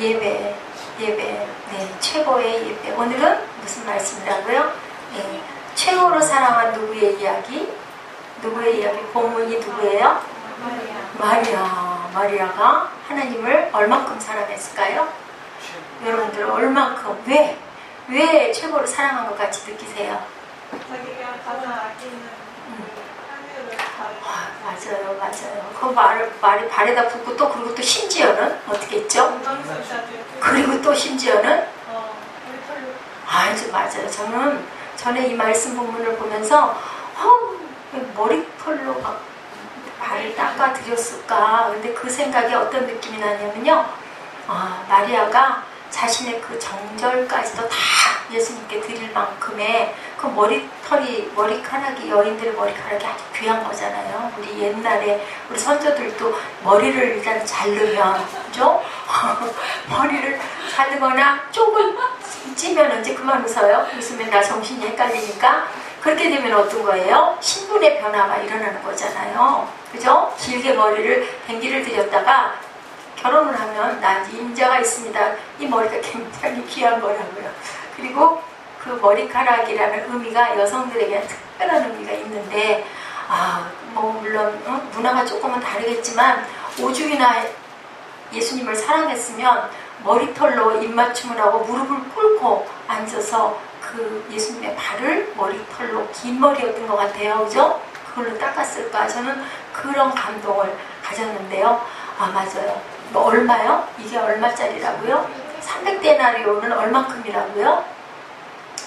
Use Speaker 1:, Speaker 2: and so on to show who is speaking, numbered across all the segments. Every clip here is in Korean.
Speaker 1: 예배. 네, 최고의 예배. 오늘은 무슨 말씀이라고요? 네, 최고로 사랑한 누구의 이야기? 누구의 이야기? 본문이 누구예요? 마리아가 하나님을 얼만큼 사랑했을까요? 여러분들 얼만큼? 왜 최고로 사랑한 것 같이 느끼세요?
Speaker 2: 자기가 가장 아끼는
Speaker 1: 맞아요. 그 말이 발에다 붙고 또 그리고 또 심지어는 어떻게 했죠? 그리고 또 심지어는 맞아요. 저는 전에 이 말씀 본문을 보면서 머리털로 막 발을 닦아드렸을까. 근데 그 생각이 어떤 느낌이 나냐면요. 마리아가 자신의 그 정절까지도 다 예수님께 드릴 만큼의 그 머리카락이, 여인들의 머리카락이 아주 귀한 거잖아요. 우리 옛날에 우리 선조들도 머리를 일단 자르면, 그죠? 머리를 자르거나 조금 찌면 이제 그만 웃으면 나 정신이 헷갈리니까 그렇게 되면 어떤 거예요? 신분의 변화가 일어나는 거잖아요. 그죠? 길게 머리를 뱅기를 들였다가 결혼을 하면 나 임자가 있습니다. 이 머리가 굉장히 귀한 거라고요. 그리고 그 머리카락이라는 의미가 여성들에게 특별한 의미가 있는데 물론 문화가 조금은 다르겠지만 오죽이나 예수님을 사랑했으면 머리털로 입맞춤을 하고 무릎을 꿇고 앉아서 그 예수님의 발을 머리털로 긴 머리였던 것 같아요. 그죠? 그걸로 닦았을까? 저는 그런 감동을 가졌는데요. 맞아요. 얼마요? 이게 얼마짜리라고요? 300데나리온은 얼만큼이라고요?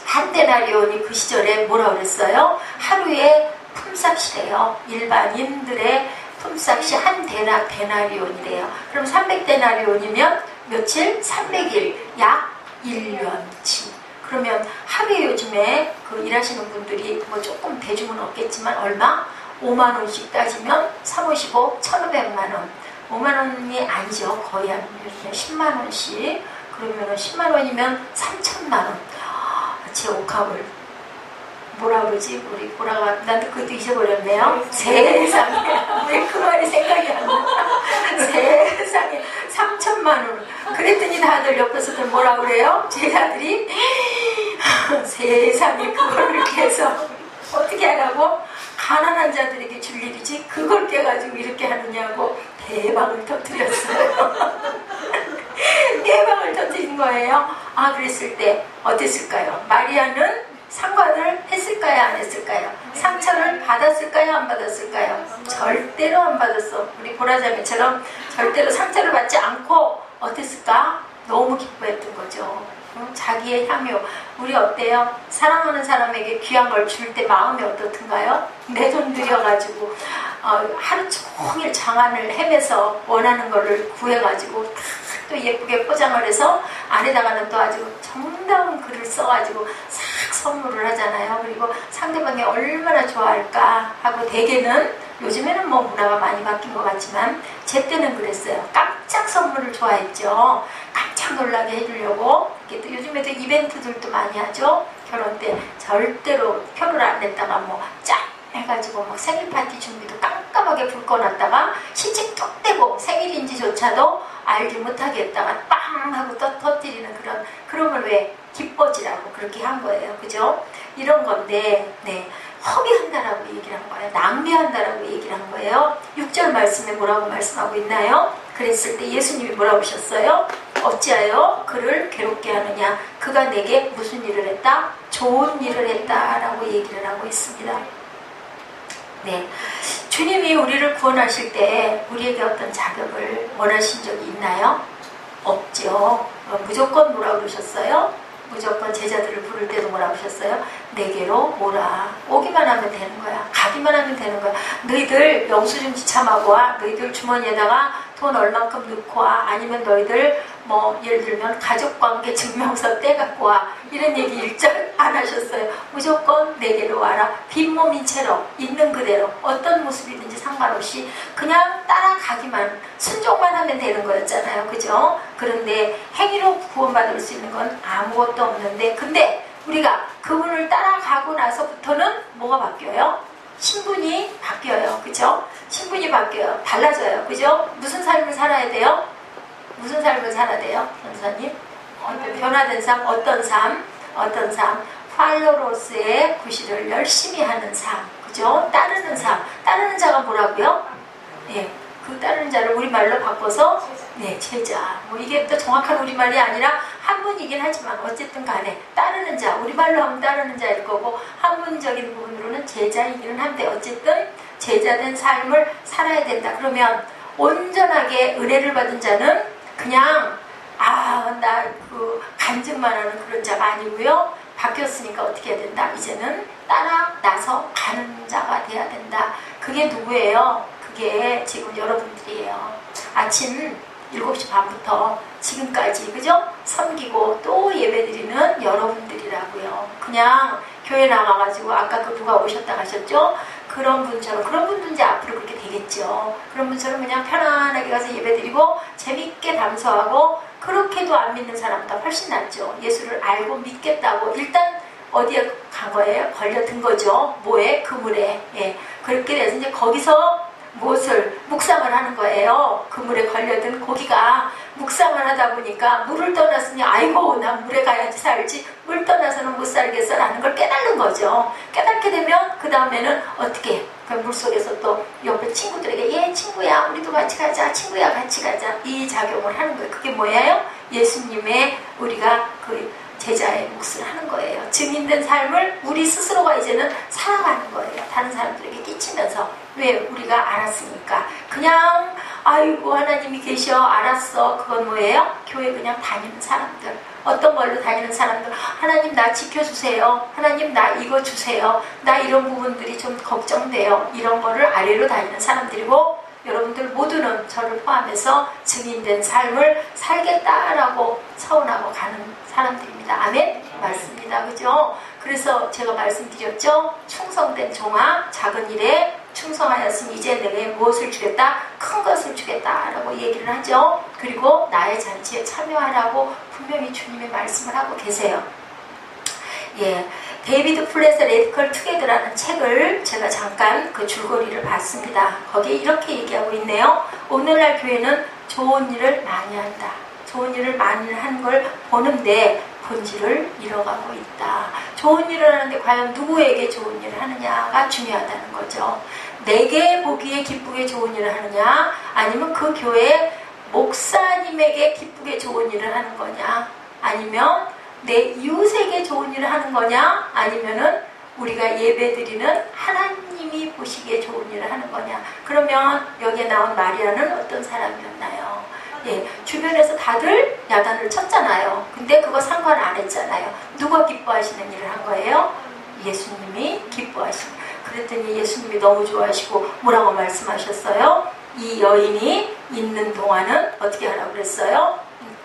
Speaker 1: 한 데나리온이 그 시절에 뭐라 그랬어요? 하루에 품삯이래요. 일반인들의 품삯이 한 데나리온이래요. 그럼 300데나리온이면 며칠? 300일, 약 1년치. 그러면 하루에 요즘에 그 일하시는 분들이 뭐 조금 대중은 없겠지만 얼마? 5만원씩 따지면 3, 55, 1,500만원. 5만원이 아니죠. 거의 한 10만원씩. 그러면 10만원이면 3천만원. 제 옥합을 뭐라 그러지? 우리 보라가 나도 그것도 잊어버렸네요. 세상에 왜 그 말이 생각이 안 나? 세상에 3천만원. 그랬더니 다들 옆에서들 뭐라 그래요? 제자들이 세상에 그걸 깨서 어떻게 하라고? 가난한 자들에게 줄 일이지 그걸 깨가지고 이렇게 하느냐고 대박을 터뜨렸어요. 대박을 터뜨린 거예요. 그랬을 때 어땠을까요? 마리아는 상관을 했을까요? 안 했을까요? 상처를 받았을까요? 안 받았을까요? 절대로 안 받았어. 우리 보라자매처럼 절대로 상처를 받지 않고 어땠을까? 너무 기뻐했던 거죠. 자기의 향유. 우리 어때요? 사랑하는 사람에게 귀한 걸 줄 때 마음이 어떻든가요? 내 돈 들여가지고 하루 종일 장안을 헤매서 원하는 거를 구해가지고 또 예쁘게 포장을 해서 안에다가는 또 아주 정다운 글을 써가지고 싹 선물을 하잖아요. 그리고 상대방이 얼마나 좋아할까 하고 대개는 요즘에는 뭐 문화가 많이 바뀐 것 같지만 제 때는 그랬어요. 깜짝 선물을 좋아했죠. 깜짝 놀라게 해주려고. 또 요즘에도 이벤트들도 많이 하죠. 결혼 때 절대로 표를 안 냈다가 뭐 짠 해가지고 막 생일 파티 준비도 깜깜하게 불 꺼놨다가 시침 툭 떼고 생일인지조차도 알지 못하게 했다가 빵 하고 터뜨리는 그런 걸 왜 기뻐지라고 그렇게 한 거예요. 그죠? 이런 건데 허비한다라고 얘기를 한 거예요. 낭비한다라고 얘기를 한 거예요. 6절 말씀에 뭐라고 말씀하고 있나요? 그랬을 때 예수님이 뭐라고 하셨어요? 어찌하여 그를 괴롭게 하느냐? 그가 내게 무슨 일을 했다? 좋은 일을 했다라고 얘기를 하고 있습니다. 주님이 우리를 구원하실 때 우리에게 어떤 자격을 원하신 적이 있나요? 없죠. 무조건 뭐라고 그러셨어요? 무조건 제자들을 부를 때도 뭐라고 하셨어요? 내게로 오라. 오기만 하면 되는 거야. 가기만 하면 되는 거야. 너희들 영수증 지참하고 와. 너희들 주머니에다가 돈 얼만큼 넣고 와. 아니면 너희들 뭐 예를 들면 가족관계 증명서 떼갖고 와. 이런 얘기 일절 안 하셨어요. 무조건 내게로 와라. 빈몸인 채로 있는 그대로 어떤 모습이든지 상관없이 그냥 따라가기만 순종만 하면 되는 거였잖아요. 그죠? 그런데 행위로 구원받을 수 있는 건 아무것도 없는데 근데 우리가 그분을 따라가고 나서부터는 뭐가 바뀌어요? 신분이 바뀌어요. 그죠? 신분이 바뀌어요. 달라져요. 그죠? 무슨 삶을 살아야 돼요? 무슨 삶을 살아야 돼요? 전사님? 변화된 삶, 어떤 삶? 어떤 삶? 팔로로스의 구실을 열심히 하는 삶. 그죠? 따르는 삶. 따르는 자가 뭐라고요? 예. 그 따르는 자를 우리말로 바꿔서 네, 제자. 뭐 이게 또 정확한 우리말이 아니라 한문이긴 하지만 어쨌든 간에 따르는 자, 우리말로 하면 따르는 자일 거고 한문적인 부분으로는 제자이기는 한데 어쨌든 제자된 삶을 살아야 된다. 그러면 온전하게 은혜를 받은 자는 그냥 나 그 간증만 하는 그런 자가 아니고요. 바뀌었으니까 어떻게 해야 된다? 이제는 따라 나서 가는 자가 돼야 된다. 그게 누구예요? 그게 지금 여러분들이에요. 아침 7시 반부터 지금까지 그죠? 섬기고 또 예배드리는 여러분들이라고요. 그냥 교회 나가가지고 아까 그 누가 오셨다 가셨죠? 그런 분처럼 그런 분도 이제 앞으로 그렇게 되겠죠. 그런 분처럼 그냥 편안하게 가서 예배드리고 재밌게 담소하고 그렇게도 안 믿는 사람보다 훨씬 낫죠. 예수를 알고 믿겠다고 일단 어디에 간 거예요? 걸려든 거죠. 뭐에? 그물에. 예. 그렇게 돼서 이제 거기서 무엇을 묵상을 하는 거예요. 그물에 걸려든 고기가 묵상을 하다 보니까 물을 떠났으니 아이고 난 물에 가야지 살지 물 떠나서는 못 살겠어 라는 걸 깨달는 거죠. 깨닫게 되면 그 다음에는 어떻게 그 물속에서 또 옆에 친구들에게 얘 친구야 우리도 같이 가자 친구야 같이 가자 이 작용을 하는 거예요. 그게 뭐예요? 예수님의 우리가 그 제자의 몫을 하는 거예요. 증인된 삶을 우리 스스로가 이제는 살아가는 거예요. 다른 사람들에게 끼치면서. 왜? 우리가 알았으니까. 그냥 아이고 하나님이 계셔 알았어. 그건 뭐예요? 교회 그냥 다니는 사람들. 어떤 걸로 다니는 사람들. 하나님 나 지켜주세요. 하나님 나 이거 주세요. 나 이런 부분들이 좀 걱정돼요. 이런 거를 아래로 다니는 사람들이고 여러분들 모두는 저를 포함해서 증인된 삶을 살겠다라고 서원하고 가는 사람들입니다. 아멘? 맞습니다. 그죠? 그래서 제가 말씀드렸죠? 충성된 종아 작은 일에 충성하였으니 이제 내게 무엇을 주겠다? 큰 것을 주겠다라고 얘기를 하죠. 그리고 나의 잔치에 참여하라고 분명히 주님의 말씀을 하고 계세요. 예, 데이비드 플랫의 레디컬 투게더라는 책을 제가 잠깐 그 줄거리를 봤습니다. 거기에 이렇게 얘기하고 있네요. 오늘날 교회는 좋은 일을 많이 한다. 좋은 일을 많이 하는 걸 보는데 본질을 잃어가고 있다. 좋은 일을 하는데 과연 누구에게 좋은 일을 하느냐가 중요하다는 거죠. 내게 보기에 기쁘게 좋은 일을 하느냐 아니면 그 교회 목사님에게 기쁘게 좋은 일을 하는 거냐 아니면 내 이웃에게 좋은 일을 하는 거냐 아니면은 우리가 예배드리는 하나님이 보시기에 좋은 일을 하는 거냐. 그러면 여기에 나온 마리아는 어떤 사람이었나요? 예, 주변에서 다들 야단을 쳤잖아요. 근데 그거 상관 안 했잖아요. 누가 기뻐하시는 일을 한 거예요? 예수님이 기뻐하시는. 그랬더니 예수님이 너무 좋아하시고 뭐라고 말씀하셨어요? 이 여인이 있는 동안은 어떻게 하라고 그랬어요?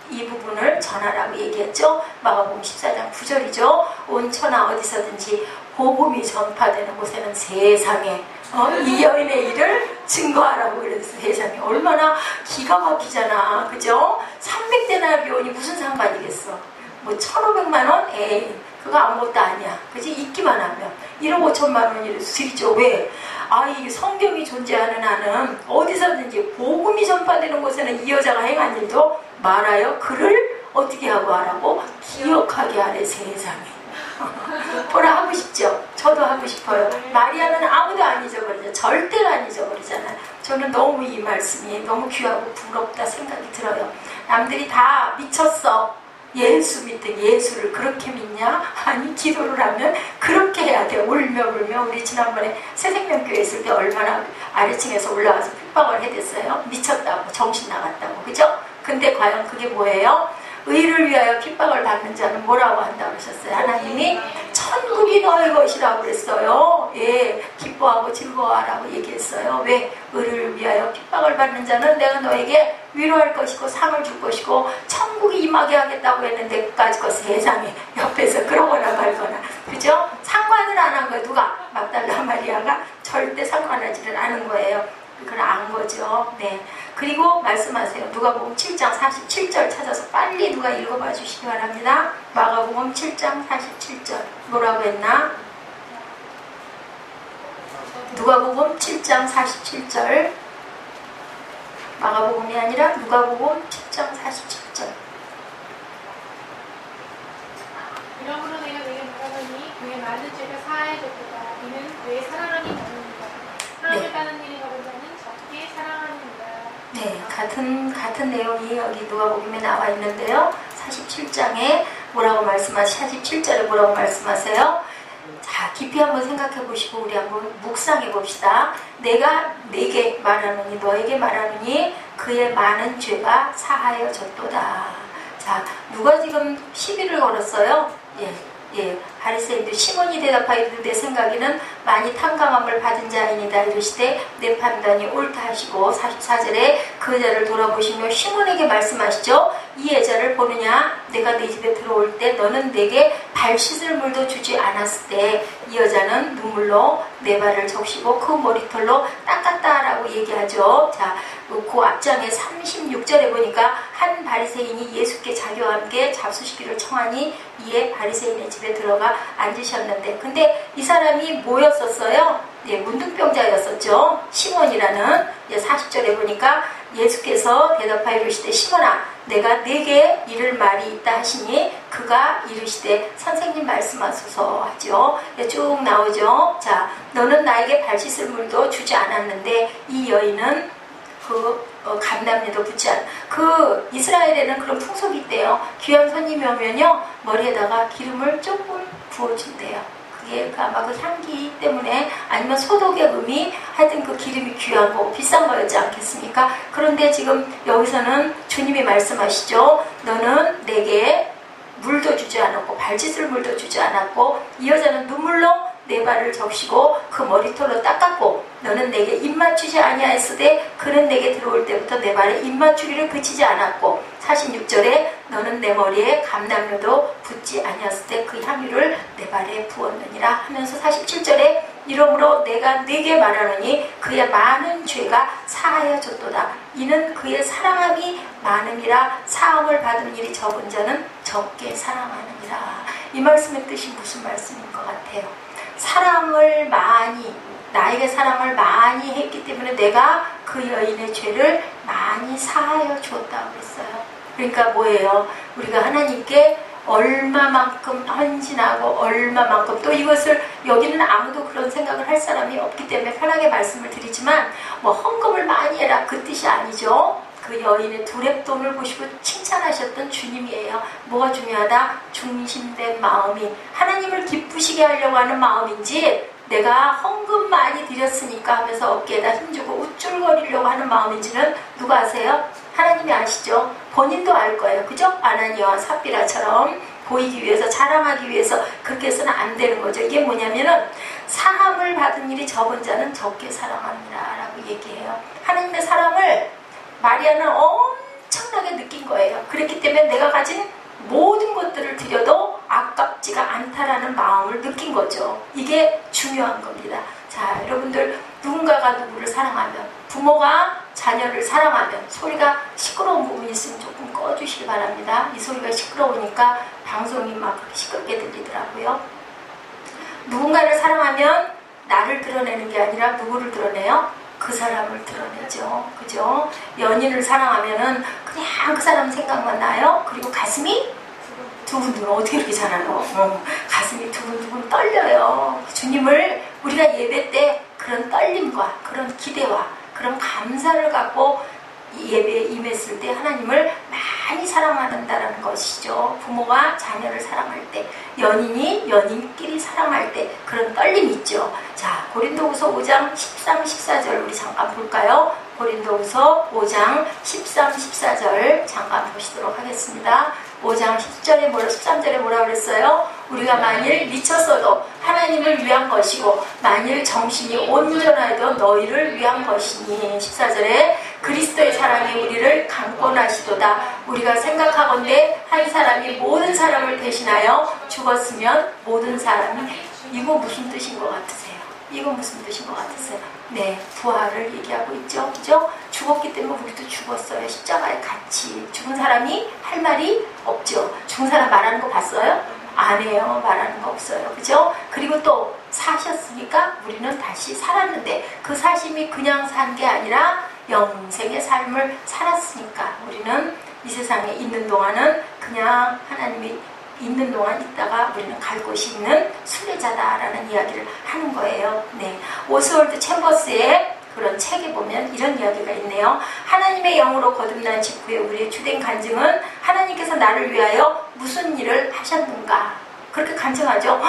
Speaker 1: 이 부분을 전하라고 얘기했죠. 마가복음 14장 9절이죠. 온 천하 어디서든지 복음이 전파되는 곳에는 세상에 이 여인의 일을 증거하라고 그랬어요. 세상에 얼마나 기가 막히잖아. 그죠? 300데나리온이 무슨 상관이겠어. 뭐 1,500만 원? 에이 그거 아무것도 아니야. 그지? 있기만 하면 1억 5천만 원이라도 드리죠. 왜? 이 성경이 존재하는 한은 어디서든지 복음이 전파되는 곳에는 이 여자가 행한 일도 말하여 그를 어떻게 하고 하라고? 기억하게 하래. 세상에. 뭐라 하고 싶죠? 저도 하고 싶어요. 마리아는 아무도 안 잊어버리죠. 절대로 안 잊어버리잖아요. 저는 너무 이 말씀이 너무 귀하고 부럽다 생각이 들어요. 남들이 다 미쳤어. 예수 믿든 예수를 그렇게 믿냐? 아니 기도를 하면 그렇게 해야 돼. 울며 불며. 우리 지난번에 새생명교회 있을 때 얼마나 아래층에서 올라와서 핍박을 해댔어요. 미쳤다고 정신 나갔다고. 그죠? 근데 과연 그게 뭐예요? 의를 위하여 핍박을 받는 자는 뭐라고 한다고 그러셨어요? 하나님이 천국이 너의 것이라고 그랬어요. 예, 기뻐하고 즐거워하라고 얘기했어요. 왜? 의를 위하여 핍박을 받는 자는 내가 너에게 위로할 것이고 상을 줄 것이고 천국이 임하게 하겠다고 했는데 그까짓 거 세상에 옆에서 그러거나 말거나. 그죠? 상관을 안 한 거예요. 누가? 막달라 마리아가 절대 상관하지를 않은 거예요. 그걸 안 거죠. 네. 그리고 말씀하세요. 누가복음 7장 47절 찾아서 빨리 누가 읽어봐 주시기 바랍니다. 마가복음 7장 47절 뭐라고 했나? 누가복음 7장 47절 마가복음이 아니라 누가복음 7장 10장 47절.
Speaker 3: 이러므로 내가 내게 말하노니 그의 많은 죄가 사하여졌도다. 이는 그의 사랑하니 많으니라. 사랑을 받는 일이 적은 자는 적게 사랑하느니라.
Speaker 1: 네, 같은 내용이 여기 누가복음에 나와 있는데요. 47장에 뭐라고 47절에 뭐라고 말씀하세요? 자, 깊이 한번 생각해 보시고 우리 한번 묵상해 봅시다. 내가 내게 말하노니 너에게 말하노니 그의 많은 죄가 사하여졌도다. 자, 누가 지금 시비를 걸었어요? 바리새인들 시몬이 대답하여 내 생각에는 많이 탕감함을 받은 자이니다 이르시되 내 판단이 옳다 하시고 44절에 그 여자를 돌아보시며 시몬에게 말씀하시죠. 이 여자를 보느냐? 내가 네 집에 들어올 때 너는 내게 발 씻을 물도 주지 않았을 때 이 여자는 눈물로 내 발을 적시고 그 머리털로 닦았다라고 얘기하죠. 자, 그 앞장에 36절에 보니까 한 바리새인이 예수께 자기와 함께 잡수시기를 청하니 이에 바리새인의 집에 들어가 앉으셨는데, 근데 이 사람이 뭐였었어요? 문둥병자였었죠. 시몬이라는 40절에 보니까 예수께서 대답하여 이르시되 시몬아 내가 네게 이를 말이 있다 하시니 그가 이르시되 선생님 말씀하소서 하죠. 쭉 나오죠. 자, 너는 나에게 발 씻을 물도 주지 않았는데 이 여인은 감람류도 붙지 않. 이스라엘에는 그런 풍속이 있대요. 귀한 손님이 오면요 머리에다가 기름을 조금 부어준대요. 그게 아마 그 향기 때문에 아니면 소독의 의미, 하여튼 그 기름이 귀하고 비싼 거였지 않겠습니까? 그런데 지금 여기서는 주님이 말씀하시죠. 너는 내게 물도 주지 않았고 발짓을 물도 주지 않았고 이 여자는 눈물로 내 발을 적시고 그 머리털로 닦았고 너는 내게 입 맞추지 아니하였으되 그는 내게 들어올 때부터 내 발에 입 맞추기를 그치지 않았고 46절에 너는 내 머리에 감람류도 붓지 아니하였을 때 그 향유를 내 발에 부었느니라 하면서 47절에 이러므로 내가 네게 말하노니 그의 많은 죄가 사하여졌도다. 이는 그의 사랑함이 많음이라 사함을 받은 일이 적은 자는 적게 사랑하느니라. 이 말씀의 뜻이 무슨 말씀인 것 같아요? 나에게 사랑을 많이 했기 때문에 내가 그 여인의 죄를 많이 사하여 주었다고 했어요. 그러니까 뭐예요? 우리가 하나님께 얼마만큼 헌신하고 얼마만큼 또 이것을 여기는 아무도 그런 생각을 할 사람이 없기 때문에 편하게 말씀을 드리지만 헌금을 많이 해라 그 뜻이 아니죠. 그 여인의 두랩돈을 보시고 칭찬하셨던 주님이에요. 뭐가 중요하다? 중심된 마음이 하나님을 기쁘시게 하려고 하는 마음인지 내가 헌금 많이 드렸으니까 하면서 어깨에다 힘주고 우쭐거리려고 하는 마음인지는 누가 아세요? 하나님이 아시죠? 본인도 알 거예요. 그죠? 아나니아와 삽비라처럼 보이기 위해서 자랑하기 위해서 그렇게 해서는 안 되는 거죠. 이게 뭐냐면은 사함을 받은 일이 적은 자는 적게 사랑합니다 라고 얘기해요. 하나님의 사랑을 마리아는 엄청나게 느낀 거예요. 그렇기 때문에 내가 가진 모든 것들을 드려도 아깝지가 않다라는 마음을 느낀 거죠. 이게 중요한 겁니다. 자, 여러분들 누군가가 누구를 사랑하면 부모가 자녀를 사랑하면 소리가 시끄러운 부분이 있으면 조금 꺼주시기 바랍니다. 이 소리가 시끄러우니까 방송이 막 그렇게 시끄럽게 들리더라고요. 누군가를 사랑하면 나를 드러내는 게 아니라 누구를 드러내요? 그 사람을 드러내죠. 그죠? 연인을 사랑하면은 그냥 그 사람 생각만 나요. 그리고 가슴이 두근두근 어떻게 이렇게 잘하노? 가슴이 두근두근 떨려요. 주님을 우리가 예배 때 그런 떨림과 그런 기대와 그런 감사를 갖고 예배에 임했을 때 하나님을 많이 사랑한다는 것이죠. 부모가 자녀를 사랑할 때, 연인이 연인끼리 사랑할 때 그런 떨림이 있죠. 자, 고린도후서 5장 13, 14절 우리 잠깐 볼까요? 고린도후서 5장 13, 14절 잠깐 보시도록 하겠습니다. 5장 13절에 뭐라 그랬어요? 우리가 만일 미쳤어도 하나님을 위한 것이고 만일 정신이 온전하여도 너희를 위한 것이니 14절에 그리스도의 사랑이 우리를 강권하시도다. 우리가 생각하건대 한 사람이 모든 사람을 대신하여 죽었으면 모든 사람이 이거 무슨 뜻인 것 같으세요? 이거 무슨 뜻인 것 같으세요? 네, 부활을 얘기하고 있죠. 그죠? 죽었기 때문에 우리도 죽었어요. 십자가에 같이. 죽은 사람이 할 말이 없죠. 죽은 사람 말하는 거 봤어요? 안 해요. 말하는 거 없어요. 그죠? 그리고 또 사셨으니까 우리는 다시 살았는데 그 사심이 그냥 산 게 아니라 영생의 삶을 살았으니까 우리는 이 세상에 있는 동안은 그냥 하나님이 있는 동안 있다가 우리는 갈 곳이 있는 순례자다라는 이야기를 하는 거예요. 네, 오스월드 챔버스의 그런 책에 보면 이런 이야기가 있네요. 하나님의 영으로 거듭난 직후에 우리의 주된 간증은 하나님께서 나를 위하여 무슨 일을 하셨는가, 그렇게 간증하죠.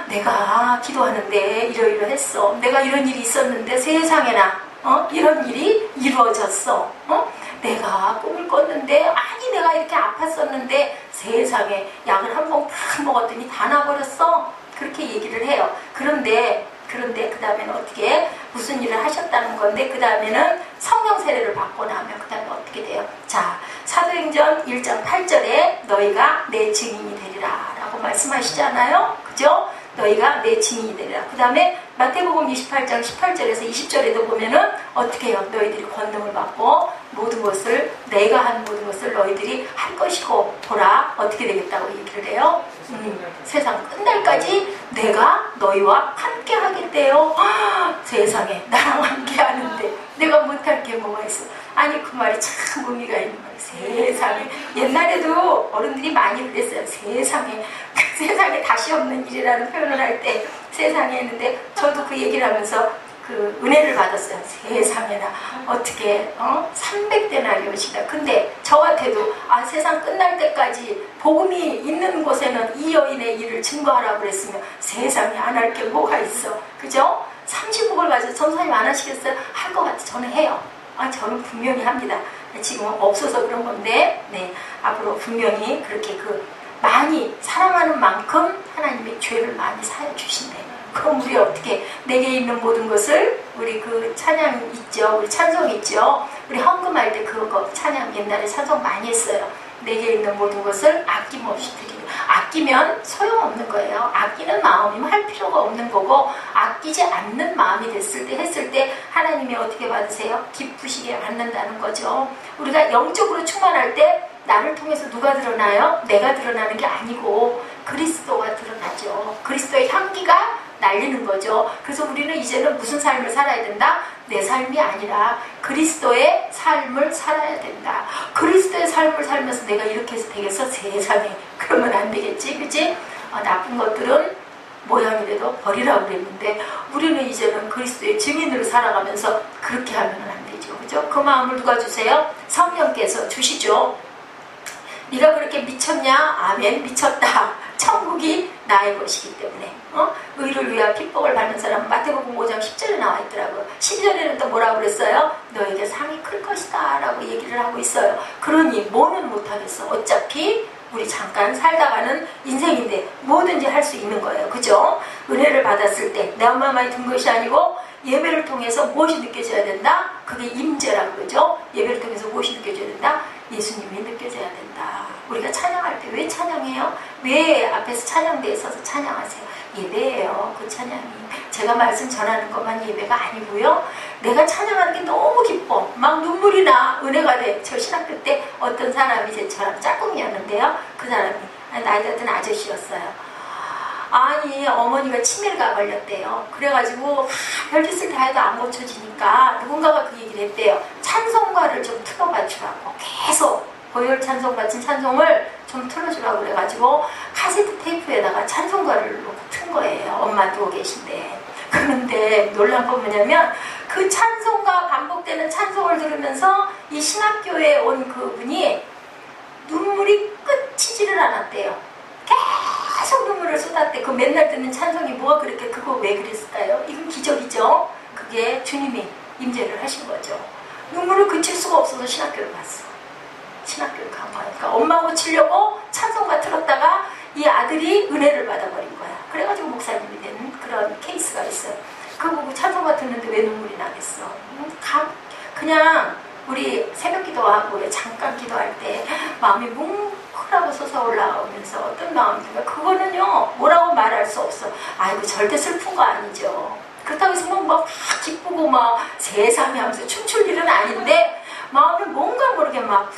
Speaker 1: 내가 기도하는데 이러이러했어. 내가 이런 일이 있었는데 세상에나 이런 일이 이루어졌어. 내가 꿈을 꿨는데 아니 내가 이렇게 아팠었는데 세상에 약을 한 번 팍 먹었더니 다 나버렸어. 그렇게 얘기를 해요. 그런데 그 다음에는 어떻게 무슨 일을 하셨다는 건데, 그 다음에는 성령 세례를 받고 나면 그 다음에 어떻게 돼요? 자, 사도행전 1장 8절에 너희가 내 증인이 되리라 라고 말씀하시잖아요. 그죠? 너희가 내 증인이 되리라. 그 다음에 마태복음 28장 18절에서 20절에도 보면은 어떻게 해요? 너희들이 권능을 받고 모든 것을, 내가 한 모든 것을 너희들이 할 것이고 보라 어떻게 되겠다고 얘기를 해요. 세상 끝날까지 내가 너희와 함께 하겠대요. 세상에 나랑 함께 하는데 내가 못할 게 뭐가 있어. 아니 그 말이 참 의미가 있는 말이에요. 세상에, 옛날에도 어른들이 많이 그랬어요. 세상에, 그 세상에 다시 없는 일이라는 표현을 할 때 세상에 했는데, 저도 그 얘기를 하면서 그 은혜를 받았어요. 세상에나 어떻게 300데나리온이다. 근데 저한테도 세상 끝날 때까지 복음이 있는 곳에는 이 여인의 일을 증거하라고 그랬으면 세상에 안 할 게 뭐가 있어. 그죠? 30억을 가지고 전사님 안 하시겠어요? 할 것 같아. 저는 해요. 저는 분명히 합니다. 지금은 없어서 그런 건데, 네, 앞으로 분명히 그렇게 많이 사랑하는 만큼 하나님이 죄를 많이 사해 주신대요. 그럼 우리 어떻게, 내게 있는 모든 것을, 우리 그 찬양 있죠, 우리 찬송 있죠, 우리 헌금할 때 그거 찬양 옛날에 찬송 많이 했어요. 내게 있는 모든 것을 아낌없이 드리고. 아끼면 소용없는 거예요. 아끼는 마음이면 할 필요가 없는 거고, 아끼지 않는 마음이 했을 때 하나님이 어떻게 받으세요? 기쁘시게 받는다는 거죠. 우리가 영적으로 충만할 때 나를 통해서 누가 드러나요? 내가 드러나는 게 아니고 그리스도가 드러나죠. 그리스도의 향기가 날리는 거죠. 그래서 우리는 이제는 무슨 삶을 살아야 된다? 내 삶이 아니라 그리스도의 삶을 살아야 된다. 그리스도의 삶을 살면서 내가 이렇게 해서 되겠어? 세상에. 그러면 안 되겠지, 그치? 나쁜 것들은 모양이라도 버리라고 그랬는데, 우리는 이제는 그리스도의 증인으로 살아가면서 그렇게 하면 안 되죠. 그죠? 그 마음을 누가 주세요? 성령께서 주시죠. 네가 그렇게 미쳤냐? 아멘, 미쳤다. 천국이 나의 것이기 때문에. 의를 위하여 핍박을 받는 사람은 마태복음 5장 10절에 나와 있더라고요. 12절에는 또 뭐라고 그랬어요? 너에게 상이 클 것이다 라고 얘기를 하고 있어요. 그러니 뭐는 못하겠어. 어차피 우리 잠깐 살다가는 인생인데 뭐든지 할 수 있는 거예요. 그죠? 은혜를 받았을 때 내 엄마만이 든 것이 아니고 예배를 통해서 무엇이 느껴져야 된다? 그게 임재라고 그러죠? 예배를 통해서 무엇이 느껴져야 된다? 예수님이 느껴져야 된다. 우리가 찬양할 때 왜 찬양해요? 왜 앞에서 찬양대에 서서 찬양하세요? 예배예요. 그 찬양이. 제가 말씀 전하는 것만 예배가 아니고요. 내가 찬양하는 게 너무 기뻐. 막 눈물이 나. 은혜가 돼. 저 신학교 때 어떤 사람이 저랑 짝꿍이었는데요. 그 사람이 나이 같은 아저씨였어요. 아니 어머니가 치매가 걸렸대요. 그래가지고 별짓을 다 해도 안 고쳐지니까 누군가가 그 얘기를 했대요. 찬송가를 좀 틀어봐 주라고. 계속 보혈 찬송 같은 찬송을 좀 틀어주라고 그래가지고 카세트 테이프에다가 찬송가를 놓고 튼 거예요. 엄마 누워 계신데. 그런데 놀란 건 뭐냐면 그 찬송가, 반복되는 찬송을 들으면서 이 신학교에 온 그분이 눈물이 끝이지를 않았대요. 계속 눈물을 쏟았대. 그 맨날 듣는 찬송이 뭐가 그렇게, 그거 왜 그랬을까요? 이건 기적이죠. 그게 주님이 임재를 하신 거죠. 눈물을 그칠 수가 없어서 신학교를 갔어. 신학교를 간 거야. 그러니까 엄마 고치려고 찬송가 틀었다가 이 아들이 은혜를 받아버린 거야. 그래가지고 목사님이 된 그런 케이스가 있어요. 그거 보고 찬송가 듣는데 왜 눈물이 나겠어? 그냥 우리 새벽 기도하고 잠깐 기도할 때 마음이 뭉클하고 솟아올라오면서 어떤 마음인가, 그거는요 뭐라고 말할 수 없어. 아이고 절대 슬픈 거 아니죠. 그렇다고 해서 막 기쁘고 막 세상에 하면서 춤출 일은 아닌데 마음이 뭔가 모르게 막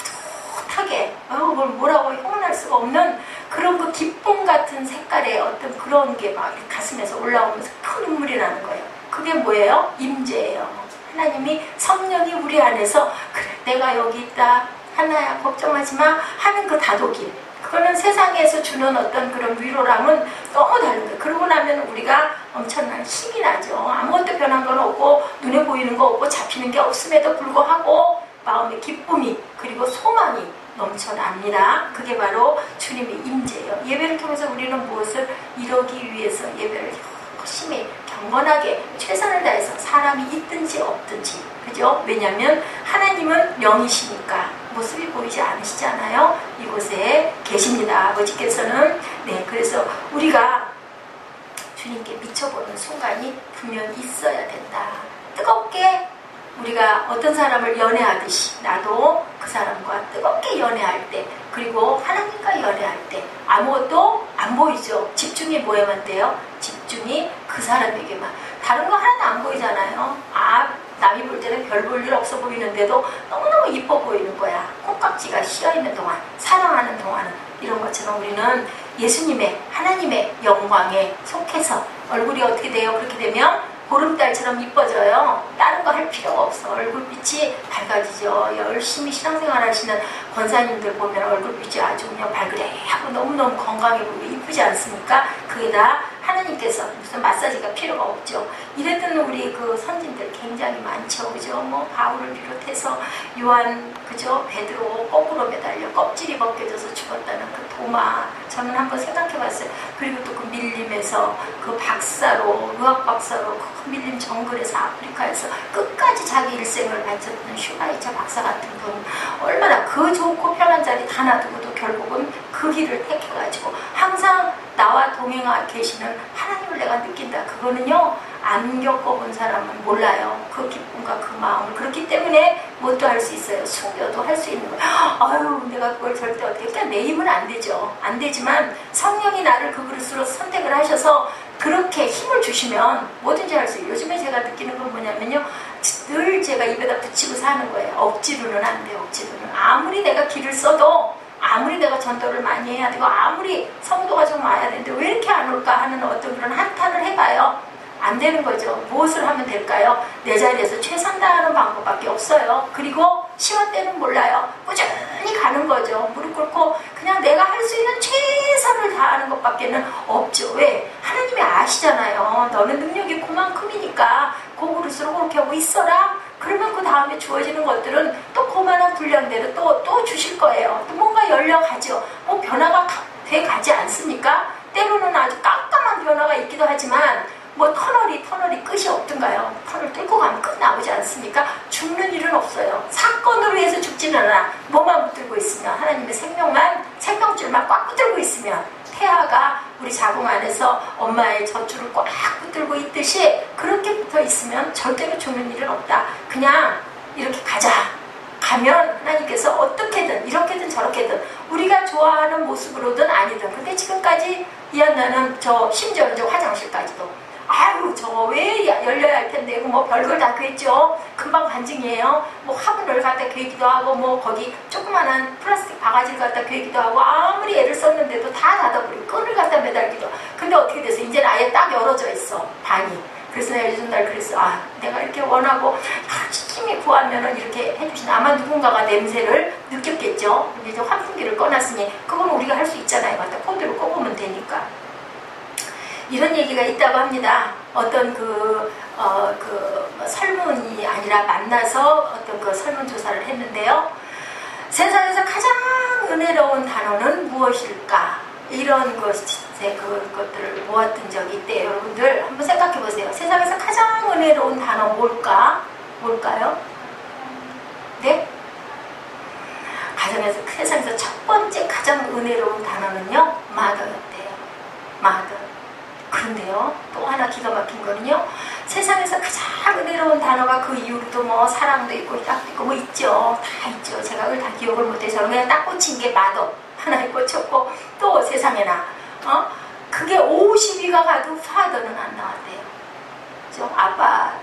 Speaker 1: 풋풋하게 그걸 뭐라고 형언할 수가 없는 그런 그 기쁨 같은 색깔의 어떤 그런 게 막 가슴에서 올라오면서 큰 눈물이 나는 거예요. 그게 뭐예요? 임재예요. 하나님이 성령이 우리 안에서 그래 내가 여기 있다. 하나야 걱정하지 마 하는 그 다독임, 그거는 세상에서 주는 어떤 그런 위로랑은 너무 다른 거예요. 그러고 나면 우리가 엄청난 힘이 나죠. 아무것도 변한 건 없고 눈에 보이는 거 없고 잡히는 게 없음에도 불구하고 마음의 기쁨이 그리고 소망이 넘쳐납니다. 그게 바로 주님의 임재예요. 예배를 통해서 우리는 무엇을 이루기 위해서 예배를 열심히 경건하게 최선을 다해서 사람이 있든지 없든지, 그죠? 왜냐하면 하나님은 영이시니까 모습이 보이지 않으시잖아요. 이곳에 계십니다. 아버지께서는. 네, 그래서 우리가 주님께 미쳐보는 순간이 분명히 있어야 된다. 뜨겁게 우리가 어떤 사람을 연애하듯이 나도 그 사람과 뜨겁게 연애할 때, 그리고 하나님과 연애할 때 아무것도 안 보이죠. 집중이 뭐에만 돼요? 집중이 그 사람에게만. 다른 거 하나도 안 보이잖아요. 남이 볼 때는 별 볼 일 없어 보이는데도 너무너무 이뻐 보이는 거야. 콩깍지가 씌어있는 동안, 사랑하는 동안은. 이런 것처럼 우리는 예수님의, 하나님의 영광에 속해서 얼굴이 어떻게 돼요? 그렇게 되면 보름달처럼 이뻐져요. 다른 거 할 필요가 없어. 얼굴빛이 밝아지죠. 열심히 신앙생활 하시는 권사님들 보면 얼굴빛이 아주 그냥 발그레하고 너무너무 건강해 보이고 이쁘지 않습니까? 그게 다 하나님께서 무슨 마사지가 필요가 없죠. 이랬던 우리 그 선진들 굉장히 많죠. 그죠? 뭐 바울을 비롯해서 요한, 그죠? 베드로 거꾸로 매달려 껍질이 벗겨져서 죽었다는 그 도마. 저는 한번 생각해봤어요. 그리고 또 그 밀림에서 그 박사로, 의학 박사로 그 밀림 정글에서 아프리카에서 끝까지 자기 일생을 바쳤던 슈가이처 박사 같은 분, 얼마나 그 좋고 편한 자리 다 놔두고도 결국은 그 길을 택해가지고 항상 나와 동행하 계시는 하나님을 내가 느낀다. 그거는요, 안 겪어본 사람은 몰라요. 그 기쁨과 그 마음을. 그렇기 때문에 뭣도 할 수 있어요. 순교도 할 수 있는 거예요. 아유, 내가 그걸 절대 어떻게. 일단 내 힘은 안 되죠. 안 되지만 성령이 나를 그 그릇으로 선택을 하셔서 그렇게 힘을 주시면 뭐든지 할 수 있어요. 요즘에 제가 느끼는 건 뭐냐면요, 늘 제가 입에다 붙이고 사는 거예요. 억지로는 안 돼요. 억지로는. 아무리 내가 길을 써도, 아무리 내가 전도를 많이 해야 되고, 아무리 성도가 좀 와야 되는데 왜 이렇게 안 올까 하는 어떤 그런 한탄을 해봐요. 안 되는 거죠. 무엇을 하면 될까요? 내 자리에서 최선 다하는 방법밖에 없어요. 그리고 시간 때는 몰라요. 꾸준히 가는 거죠. 무릎 꿇고 그냥 내가 할 수 있는 최선을 다하는 것밖에는 없죠. 왜? 하나님이 아시잖아요. 너는 능력이 그만큼이니까 그 그릇으로 그렇게 하고 있어라. 그러면 그 다음에 주어지는 것들은 또 그만한 분량대로 또 주실 거예요. 또 뭔가 열려가죠. 뭐 변화가 돼 가지 않습니까? 때로는 아주 깜깜한 변화가 있기도 하지만 뭐 터널이 끝이 없던가요? 터널 뚫고 가면 끝 나오지 않습니까? 죽는 일은 없어요. 사건으로 해서 죽지는 않아. 뭐만 붙들고 있으면, 하나님의 생명줄만 꽉 붙들고 있으면, 태아가 우리 자궁 안에서 엄마의 젖줄을 꽉 붙들고 있듯이 그렇게 붙어 있으면 절대로 죽는 일은 없다. 그냥 이렇게 가자. 가면 하나님께서 어떻게든 이렇게든 저렇게든 우리가 좋아하는 모습으로든 아니든. 근데 지금까지 이한나는 심지어는 저 화장실까지도 아유 저거 왜 열려야 할 텐데 뭐 별걸 다 구했죠. 금방 반증이에요. 뭐 화분을 갖다 구기도 하고 뭐 거기 조그만한 플라스틱 바가지를 갖다 구기도 하고 아무리 애를 썼는데도 다 닫아버리고 끈을 갖다 매달기도. 근데 어떻게 돼서 이제는 아예 딱 열어져 있어 반이. 그래서 내가 요즘 날 그랬어. 내가 이렇게 원하고 열심히 구하면은 이렇게 해주신 아마 누군가가 냄새를 느꼈겠죠. 근데 이제 환풍기를 꺼놨으니 그건 우리가 할 수 있잖아요. 갖다 코드로 꼽으면 되니까. 이런 얘기가 있다고 합니다. 어떤 설문이 아니라 만나서 어떤 그 설문조사를 했는데요. 세상에서 가장 은혜로운 단어는 무엇일까? 이런 그것들을 모았던 적이 있대요. 여러분들 한번 생각해 보세요. 세상에서 가장 은혜로운 단어 뭘까요? 네? 세상에서 첫 번째 가장 은혜로운 단어는요, 마더였대요. 마더. 그런데요, 또 하나 기가 막힌 거는요, 세상에서 가장 은혜로운 단어가 그 이후로도 뭐 사랑도 있고 희락도 있고 뭐 있죠. 다 있죠. 제가 그걸 다 기억을 못해서 그냥 딱 꽂힌 게 마더 하나에 꽂혔고, 또 세상에나 그게 50위가 가도 파더는 안 나왔대요. 그죠? 아빠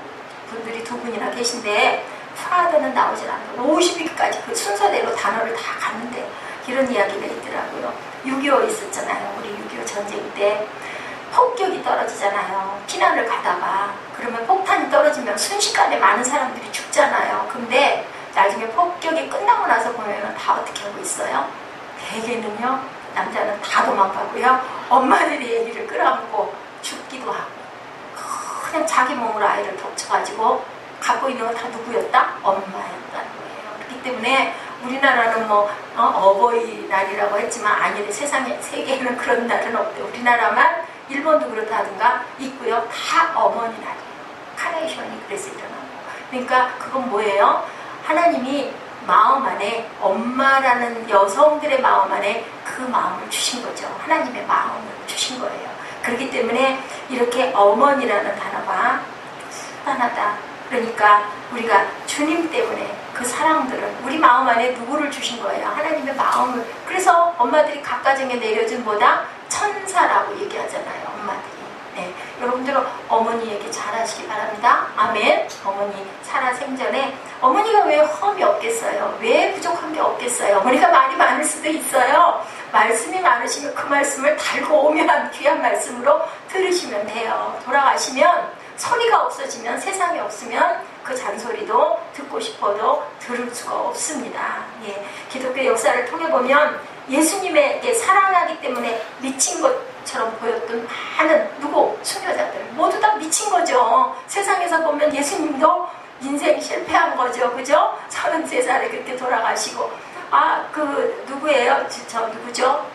Speaker 1: 분들이 두 분이나 계신데 파더는 나오질 않아요. 50위까지 그 순서대로 단어를 다 갔는데 이런 이야기가 있더라고요. 6.25 있었잖아요. 우리 6.25 전쟁 때 폭격이 떨어지잖아요. 피난을 가다가. 그러면 폭탄이 떨어지면 순식간에 많은 사람들이 죽잖아요. 근데 나중에 폭격이 끝나고 나서 보면은 다 어떻게 하고 있어요? 대개는요, 남자는 다 도망가고요, 엄마들이 아기를 끌어안고 죽기도 하고, 그냥 자기 몸으로 아이를 덮쳐가지고 갖고 있는 건 다 누구였다? 엄마였다는 거예요. 그렇기 때문에 우리나라는 뭐 어버이날이라고 했지만 아니래. 세상에, 세계에는 그런 날은 없대요. 우리나라만, 일본도 그렇다 하든가 있고요. 다 어머니 날이에요. 카네이션이 그래서 일어나는 거. 그러니까 그건 뭐예요? 하나님이 마음 안에, 엄마라는 여성들의 마음 안에 그 마음을 주신 거죠. 하나님의 마음을 주신 거예요. 그렇기 때문에 이렇게 어머니라는 단어가 순탄하다. 그러니까 우리가 주님 때문에 그 사랑들을 우리 마음 안에 누구를 주신 거예요? 하나님의 마음을. 그래서 엄마들이 각가정에 내려준 보다 천사라고 얘기하잖아요. 엄마들이. 네, 여러분들은 어머니 얘기 잘하시기 바랍니다. 아멘. 어머니 살아생전에 어머니가 왜 험이 없겠어요? 왜 부족한 게 없겠어요? 어머니가 말이 많을 수도 있어요. 말씀이 많으시면 그 말씀을 달고 오면 귀한 말씀으로 들으시면 돼요. 돌아가시면 소리가 없어지면, 세상에 없으면 그 잔소리도 듣고 싶어도 들을 수가 없습니다. 예, 기독교 역사를 통해 보면 예수님에게 사랑하기 때문에 미친 것처럼 보였던 많은 수녀자들 모두 다 미친 거죠. 세상에서 보면 예수님도 인생 실패한 거죠. 그죠? 33살에 그렇게 돌아가시고, 누구예요? 누구죠?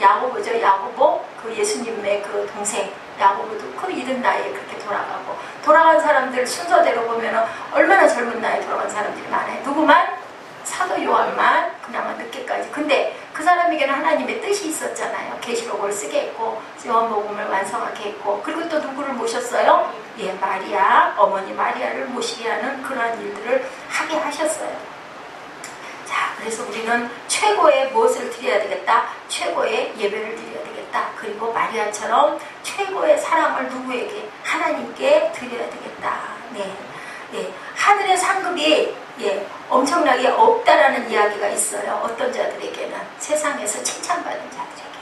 Speaker 1: 야고보죠. 야고보, 그 예수님의 그 동생 야고보도 그 이른 나이에 그렇게 돌아가고, 돌아간 사람들 순서대로 보면 얼마나 젊은 나이에 돌아간 사람들이 많아요. 누구만? 사도 요한만 그나마 늦게까지. 근데 그 사람에게는 하나님의 뜻이 있었잖아요. 계시록을 쓰게 했고 요한복음을 완성하게 했고, 그리고 또 누구를 모셨어요? 예, 마리아, 어머니 마리아를 모시게 하는 그러한 일들을 하게 하셨어요. 자, 그래서 우리는 최고의 무엇을 드려야 되겠다? 최고의 예배를 드려야 되겠다. 그리고 마리아처럼 최고의 사랑을 누구에게? 하나님께 드려야 되겠다. 네, 네. 하늘의 상급이 엄청나게 없다라는 이야기가 있어요. 어떤 자들에게는, 세상에서 칭찬받은 자들에게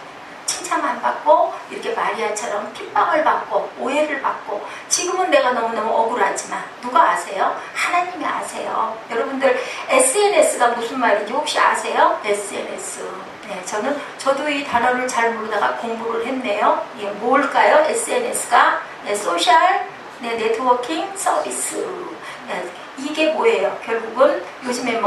Speaker 1: 칭찬 안 받고 이렇게 마리아처럼 핍박을 받고 오해를 받고, 지금은 내가 너무너무 억울하지만 누가 아세요? 하나님이 아세요. 여러분들 SNS가 무슨 말인지 혹시 아세요? SNS. 네, 저도 이 단어를 잘 모르다가 공부를 했네요. 예, 뭘까요? SNS가 소셜 네트워킹 서비스. 이게 뭐예요? 결국은 요즘에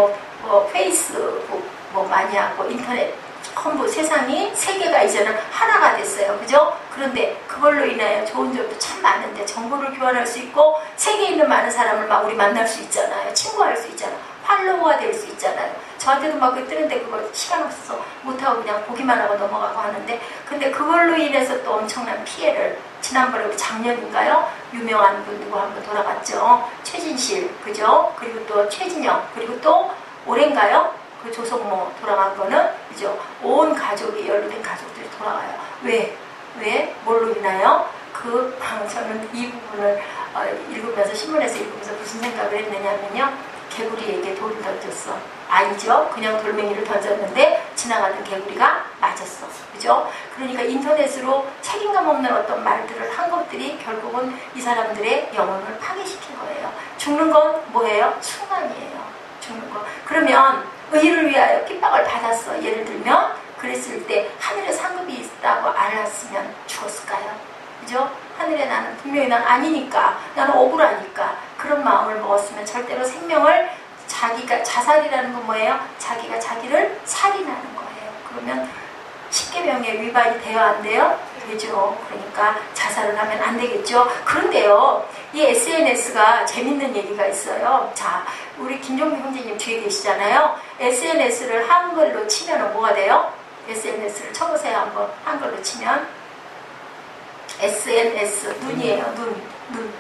Speaker 1: 페이스북 많이 하고 인터넷 전부 세상이, 세계가 이제는 하나가 됐어요. 그죠? 그런데 그걸로 인하여 좋은 점도 참 많은데, 정보를 교환할 수 있고 세계에 있는 많은 사람을 막 우리 만날 수 있잖아요. 친구할 수 있잖아요. 팔로워가 될 수 있잖아요. 저한테도 막 뜨는데 그걸 시간 없어서 못하고 그냥 보기만 하고 넘어가고 하는데, 근데 그걸로 인해서 또 엄청난 피해를, 지난번에 우리 작년인가요? 유명한 분 누구 한 분 돌아갔죠. 최진실, 그죠? 그리고 또 최진영, 그리고 또 올해인가요? 그 조성모 돌아간 거는, 그죠? 온 가족이, 연루된 가족들이 돌아가요. 왜? 뭘로 인하여? 저는 이 부분을 읽으면서, 신문에서 읽으면서 무슨 생각을 했느냐면요. 개구리에게 돌을 던졌어. 아니죠. 그냥 돌멩이를 던졌는데 지나가던 개구리가 맞았어. 그죠? 그러니까 인터넷으로 책임감 없는 어떤 말들을 한 것들이 결국은 이 사람들의 영혼을 파괴시킨 거예요. 죽는 건 뭐예요? 순간이에요. 죽는 거. 그러면 의를 위하여 핍박을 받았어. 예를 들면 그랬을 때 하늘에 상급이 있다고 알았으면 죽었을까요? 그죠? 하늘에 나는 분명히 난 아니니까, 나는 억울하니까 그런 마음을 먹었으면 절대로 생명을, 자살이라는 건 뭐예요? 자기가 자기를 살인하는 거예요. 그러면 십계명에 위반이 돼요? 안 돼요? 되죠. 그러니까 자살을 하면 안 되겠죠. 그런데요, 이 SNS가 재밌는 얘기가 있어요. 자, 우리 김종규 형제님 뒤에 계시잖아요. SNS를 한글로 치면 뭐가 돼요? SNS를 쳐보세요. 한번 한글로 치면 SNS, 눈이에요. 눈.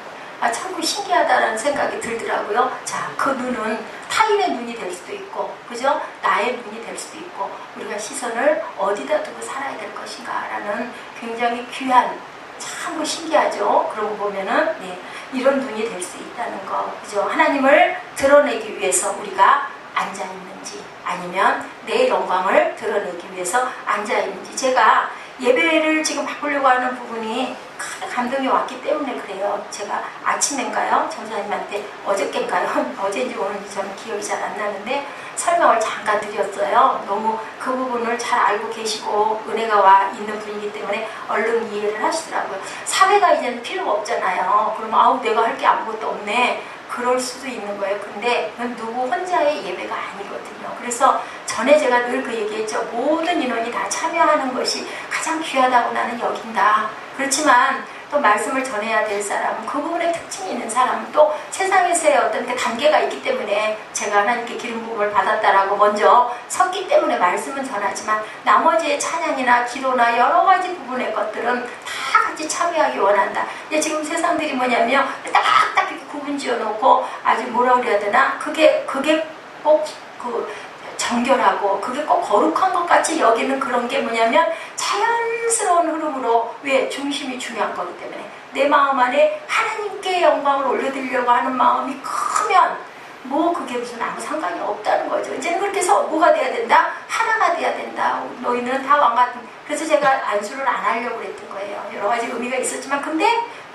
Speaker 1: 참 신기하다라는 생각이 들더라고요. 자, 그 눈은 타인의 눈이 될 수도 있고, 그죠? 나의 눈이 될 수도 있고, 우리가 시선을 어디다 두고 살아야 될 것인가라는 굉장히 귀한, 참 신기하죠? 그러고 보면은, 이런 눈이 될 수 있다는 거, 그죠? 하나님을 드러내기 위해서 우리가 앉아있는지, 아니면 내 영광을 드러내기 위해서 앉아있는지. 제가 예배를 지금 바꾸려고 하는 부분이 큰 감동이 왔기 때문에 그래요. 제가 아침인가요? 전사님한테 어저께인가요? 어제인지 오늘인지 저는 기억이 잘 안 나는데 설명을 잠깐 드렸어요. 너무 그 부분을 잘 알고 계시고 은혜가 와 있는 분이기 때문에 얼른 이해를 하시더라고요. 사회가 이제는 필요가 없잖아요. 그러면 아우 내가 할 게 아무것도 없네. 그럴 수도 있는 거예요. 근데 그건 누구 혼자의 예배가 아니거든요. 그래서 전에 제가 늘 그 얘기했죠. 모든 인원이 다 참여하는 것이 가장 귀하다고 나는 여긴다. 그렇지만 또 말씀을 전해야 될 사람은 그 부분에 특징이 있는 사람은 또 세상에서의 어떤 그 단계가 있기 때문에 제가 하나님께 기름 부음을 받았다라고 먼저 섰기 때문에 말씀은 전하지만 나머지의 찬양이나 기도나 여러 가지 부분의 것들은 다 같이 참여하기 원한다. 근데 지금 세상들이 뭐냐면 딱딱 이렇게 구분 지어놓고 아주 뭐라 그래야 되나 그게 꼭 그 정결하고 그게 꼭 거룩한 것 같이 여기는 그런 게 뭐냐면 자연스러운 흐름으로 왜 중심이 중요한 거기 때문에 내 마음 안에 하나님께 영광을 올려드리려고 하는 마음이 크면 뭐 그게 무슨 아무 상관이 없다는 거죠. 이제는 그렇게 해서 뭐가 돼야 된다? 하나가 돼야 된다. 너희는 다 왕같은. 그래서 제가 안수를 안 하려고 그랬던 거예요. 여러 가지 의미가 있었지만 근데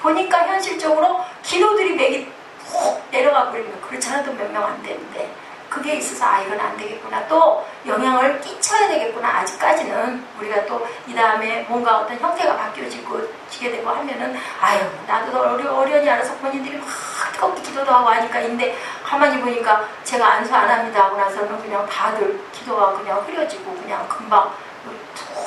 Speaker 1: 보니까 현실적으로 기도들이 맥이 훅 내려가 버리면 그렇지 않아도 몇 명 안 되는데 그게 있어서 아 이건 안 되겠구나. 또 영향을 끼쳐야 되겠구나. 아직까지는 우리가 또 이 다음에 뭔가 어떤 형태가 바뀌어지게 되고 하면은 아유 나도 어련히 알아서 본인들이 막 뜨겁게 기도도 하고 하니까 근데 가만히 보니까 제가 안수 안 합니다 하고 나서는 그냥 다들 기도가 그냥 흐려지고 그냥 금방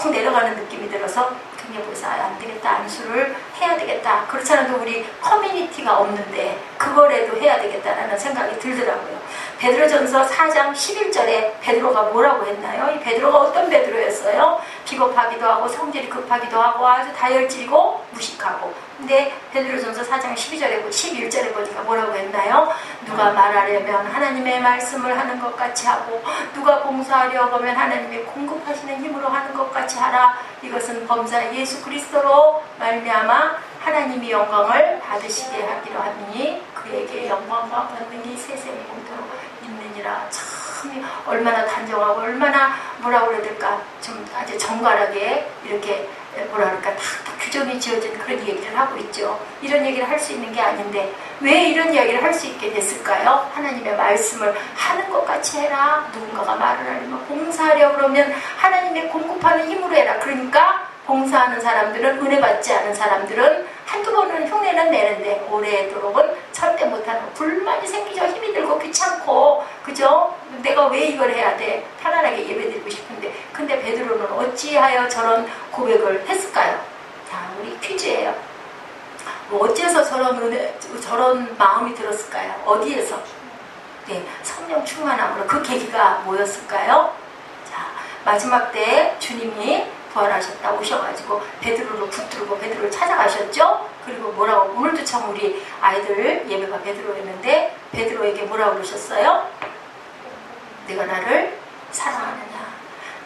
Speaker 1: 툭 내려가는 느낌이 들어서 그게 벌써 안 되겠다. 안수를 해야 되겠다. 그렇지 않아도 우리 커뮤니티가 없는데 그거라도 해야 되겠다라는 생각이 들더라고요. 베드로전서 4장 11절에 베드로가 뭐라고 했나요? 이 베드로가 어떤 베드로였어요? 비겁하기도 하고 성질이 급하기도 하고 아주 다혈질이고 무식하고 근데 베드로전서 4장 11절에 보니까 뭐라고 했나요? 누가 말하려면 하나님의 말씀을 하는 것 같이 하고 누가 봉사하려고 하면 하나님의 공급하시는 힘으로 하는 것 같이 하라. 이것은 범사 예수 그리스도로 말미암아 하나님이 영광을 받으시게 하기로 하니 그에게 영광과 권능이 세세히 공도록 있느니라. 참 얼마나 단정하고 얼마나 뭐라고 그래야 될까 좀 아주 정갈하게 이렇게 뭐라 그럴까 다 규정이 지어진 그런 얘기를 하고 있죠. 이런 얘기를 할 수 있는 게 아닌데 왜 이런 이야기를 할 수 있게 됐을까요? 하나님의 말씀을 하는 것 같이 해라. 누군가가 말을 하려면 봉사하려 그러면 하나님의 공급하는 힘으로 해라. 그러니까 봉사하는 사람들은 은혜 받지 않은 사람들은 한두 번은 흉내는 내는데 오래도록은 절대 못하는 불만이 생기죠. 힘이 들고 귀찮고 그죠? 내가 왜 이걸 해야 돼? 편안하게 예배드리고 싶은데 근데 베드로는 어찌하여 저런 고백을 했을까요? 자 우리 퀴즈예요. 어째서 저런 마음이 들었을까요? 어디에서? 네, 성령 충만함으로 그 계기가 뭐였을까요? 자 마지막 때 주님이 부활하셨다 오셔가지고 베드로를 붙들고 베드로를 찾아가셨죠. 그리고 뭐라고 오늘도 참 우리 아이들 예배가 베드로였는데 베드로에게 뭐라고 그러셨어요? 내가 나를 사랑하느냐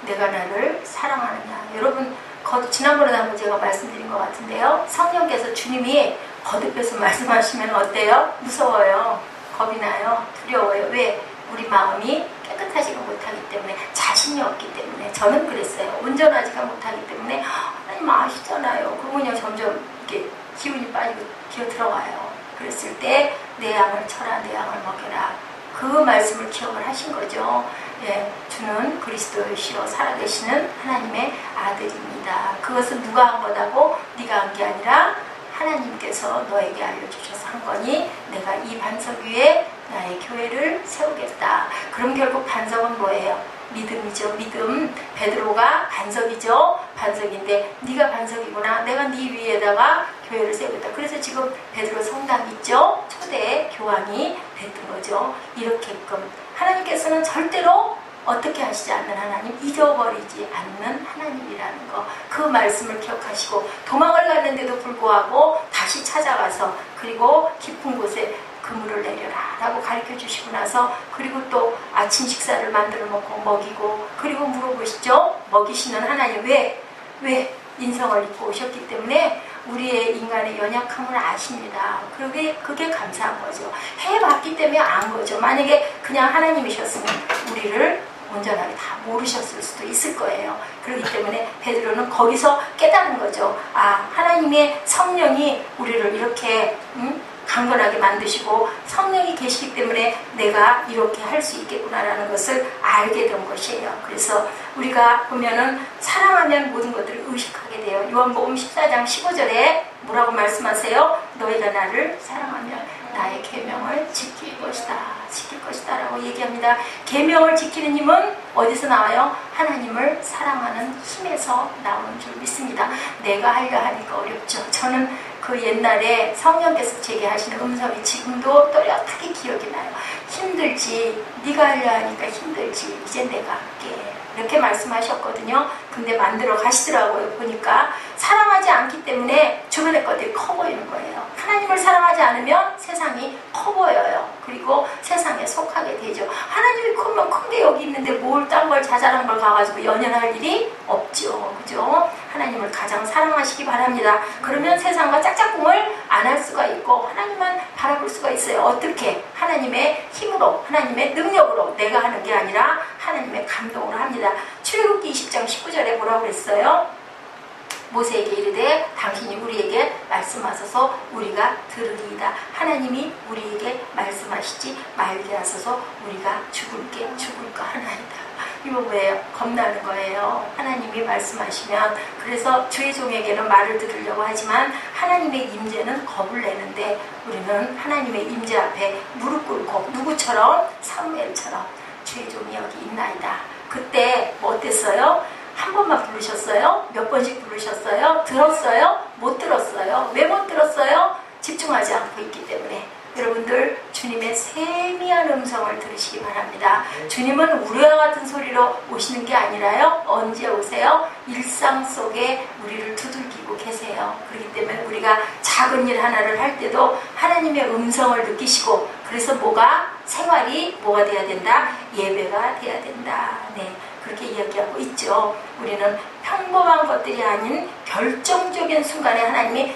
Speaker 1: 내가 나를 사랑하느냐. 여러분 지난번에 한번 제가 말씀드린 것 같은데요. 성령께서 주님이 거듭해서 말씀하시면 어때요? 무서워요. 겁이 나요. 두려워요. 왜? 우리 마음이 깨끗하지가 못하기 때문에 자신이 없기 때문에 저는 그랬어요. 온전하지가 못하기 때문에 하나님 아시잖아요. 그러고 그냥 점점 이렇게 기운이 빠지고 기어 들어가요. 그랬을 때 내 양을 쳐라 내 양을 먹여라. 그 말씀을 기억을 하신 거죠. 예, 주는 그리스도이시로 살아계시는 하나님의 아들입니다. 그것은 누가 한 거다고? 네가 한 게 아니라 하나님께서 너에게 알려주셔서 한 거니 내가 이 반석 위에 나의 교회를 세우겠다. 그럼 결국 반석은 뭐예요? 믿음이죠. 믿음. 베드로가 반석이죠. 반석인데 네가 반석이구나. 내가 네 위에다가 교회를 세우겠다. 그래서 지금 베드로 성당 있죠. 초대 교황이 됐던 거죠. 이렇게끔 하나님께서는 절대로 어떻게 하시지 않는 하나님, 잊어버리지 않는 하나님이라는 거, 그 말씀을 기억하시고 도망을 갔는데도 불구하고 다시 찾아가서 그리고 깊은 곳에 그물을 내려라 라고 가르쳐 주시고 나서 그리고 또 아침 식사를 만들어 먹고 먹이고 그리고 물어보시죠. 먹이시는 하나님 왜 인성을 입고 오셨기 때문에 우리의 인간의 연약함을 아십니다. 그게 감사한 거죠. 해봤기 때문에 안 거죠. 만약에 그냥 하나님이셨으면 우리를 온전하게 다 모르셨을 수도 있을 거예요. 그렇기 때문에 베드로는 거기서 깨달은 거죠. 아, 하나님의 성령이 우리를 이렇게 강건하게 만드시고 성령이 계시기 때문에 내가 이렇게 할 수 있겠구나라는 것을 알게 된 것이에요. 그래서 우리가 보면은 사랑하면 모든 것들을 의식하게 돼요. 요한복음 14장 15절에 뭐라고 말씀하세요? 너희가 나를 사랑하면 나의 계명을 지킬 것이다. 지킬 것이다 라고 얘기합니다. 계명을 지키는 힘은 어디서 나와요? 하나님을 사랑하는 힘에서 나오는 줄 믿습니다. 내가 하려 하니까 어렵죠. 저는 그 옛날에 성령께서 제게 하시는 음성이 지금도 또렷하게 기억이 나요. 힘들지, 네가 하려 하니까 힘들지, 이제 내가 할게, 이렇게 말씀하셨거든요. 근데 만들어 가시더라고요. 보니까 사랑하지 않기 때문에 주변의 것들이 커 보이는 거예요. 하나님을 사랑하지 않으면 세상이 커 보여요. 그리고 세상에 속하게 되죠. 하나님이 크면 큰데 여기 있는데 뭘 딴 걸 자잘한 걸 가가지고 연연할 일이 없죠. 그죠? 하나님을 가장 사랑하시기 바랍니다. 그러면 세상과 짝짝꿍을 안 할 수가 있고 하나님만 바라볼 수가 있어요. 어떻게? 하나님의 힘으로, 하나님의 능력으로 내가 하는 게 아니라 하나님의 감동으로 합니다. 출애굽기 20장 19절에 뭐라고 그랬어요? 모세에게 이르되 당신이 우리에게 말씀하소서 우리가 들으리이다. 하나님이 우리에게 말씀하시지 말게 하소서 우리가 죽을까 하나이다. 이거 뭐예요? 겁나는 거예요. 하나님이 말씀하시면. 그래서 주의 종에게는 말을 들으려고 하지만 하나님의 임재는 겁을 내는데 우리는 하나님의 임재 앞에 무릎 꿇고 누구처럼? 사무엘처럼 주의 종이 여기 있나이다. 그때 뭐 어땠어요? 한 번만 부르셨어요? 몇 번씩 부르셨어요? 들었어요? 못 들었어요? 왜 못 들었어요? 집중하지 않고 있기 때문에. 여러분들 주님의 세미한 음성을 들으시기 바랍니다. 주님은 우리와 같은 소리로 오시는 게 아니라요. 언제 오세요? 일상 속에 우리를 두들기고 계세요. 그렇기 때문에 우리가 작은 일 하나를 할 때도 하나님의 음성을 느끼시고 그래서 생활이 뭐가 돼야 된다? 예배가 돼야 된다. 네. 그렇게 이야기하고 있죠. 우리는 평범한 것들이 아닌 결정적인 순간에 하나님이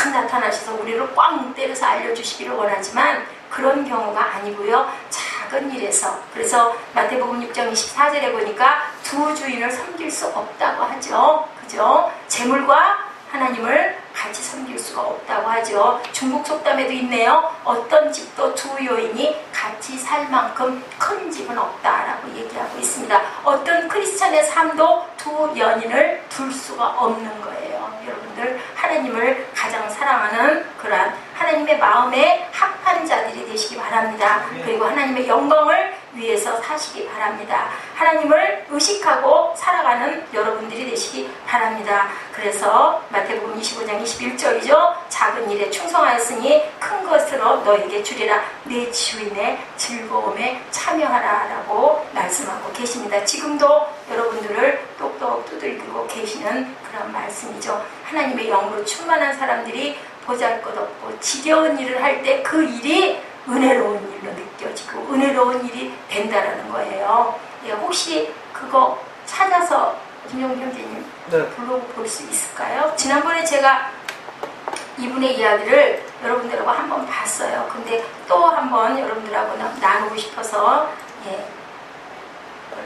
Speaker 1: 딱 나타나셔서 우리를 꽝 때려서 알려주시기를 원하지만 그런 경우가 아니고요. 작은 일에서. 그래서 마태복음 6장 24절에 보니까 두 주인을 섬길 수 없다고 하죠. 그죠? 재물과 하나님을 같이 섬길 수가 없다고 하죠. 중국 속담에도 있네요. 어떤 집도 두 여인이 같이 살 만큼 큰 집은 없다라고 얘기하고 있습니다. 어떤 크리스천의 삶도 두 연인을 둘 수가 없는 거예요. 여러분들 하나님을 가장 사랑하는 그러한 하나님의 마음에 합한 자들이 되시기 바랍니다. 그리고 하나님의 영광을 위해서 사시기 바랍니다. 하나님을 의식하고 살아가는 여러분들이 되시기 바랍니다. 그래서 마태복음 25장 21절이죠. 작은 일에 충성하였으니 큰 것으로 너에게 주리라. 내 주인의 즐거움에 참여하라 라고 말씀하고 계십니다. 지금도 여러분들을 똑똑 두들기고 계시는 그런 말씀이죠. 하나님의 영으로 충만한 사람들이 보잘것없고 지겨운 일을 할 때 그 일이 은혜로운 일로 느껴지고 은혜로운 일이 된다라는 거예요. 예, 혹시 그거 찾아서 김용희 형제님
Speaker 4: 네.
Speaker 1: 블로그 볼 수 있을까요? 지난번에 제가 이분의 이야기를 여러분들하고 한번 봤어요. 근데 또 한번 여러분들하고 나누고 싶어서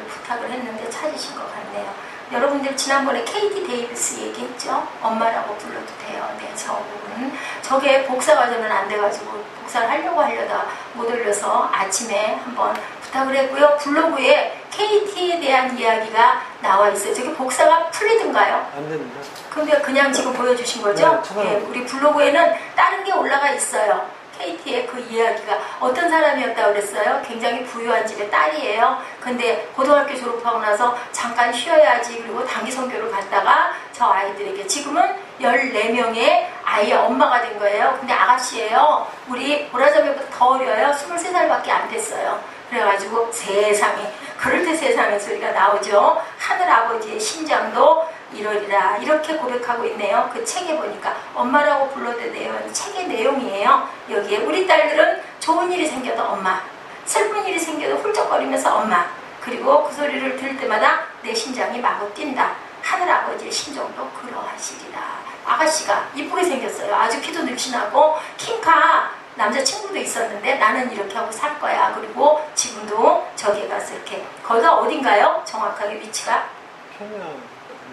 Speaker 1: 부탁을 했는데 찾으신 것 같네요. 여러분들 지난번에 KT 데이비스 얘기했죠? 엄마라고 불러도 돼요. 네, 저 부분. 저게 복사 과정은 안 돼가지고 복사를 하려다 못 올려서 아침에 한번 부탁을 했고요. 블로그에 KT에 대한 이야기가 나와 있어요. 저게 복사가 풀리던가요?
Speaker 4: 안 됩니다.
Speaker 1: 근데 그냥 지금 보여주신 거죠?
Speaker 4: 네,
Speaker 1: 우리 블로그에는 다른 게 올라가 있어요. KT의 그 이야기가 어떤 사람이었다고 그랬어요? 굉장히 부유한 집의 딸이에요. 근데 고등학교 졸업하고 나서 잠깐 쉬어야지 그리고 단기 선교를 갔다가 저 아이들에게 지금은 14명의 아이의 엄마가 된 거예요. 근데 아가씨예요. 우리 보라자매보다 더 어려요. 23살밖에 안 됐어요. 그래가지고 세상에 그럴 때 세상의 소리가 나오죠. 하늘아버지의 심장도 이러리라 이렇게 고백하고 있네요. 그 책에 보니까 엄마라고 불러도 돼요. 책의 내용이에요. 여기에 우리 딸들은 좋은 일이 생겨도 엄마, 슬픈 일이 생겨도 훌쩍거리면서 엄마, 그리고 그 소리를 들을 때마다 내 심장이 마구 뛴다. 하늘아버지의 심정도 그러하시리라. 아가씨가 이쁘게 생겼어요. 아주 키도 늘씬하고 킹카 남자친구도 있었는데 나는 이렇게 하고 살 거야. 그리고 지금도 저기에 가서 가서 이렇게 거기가 어딘가요? 정확하게 위치가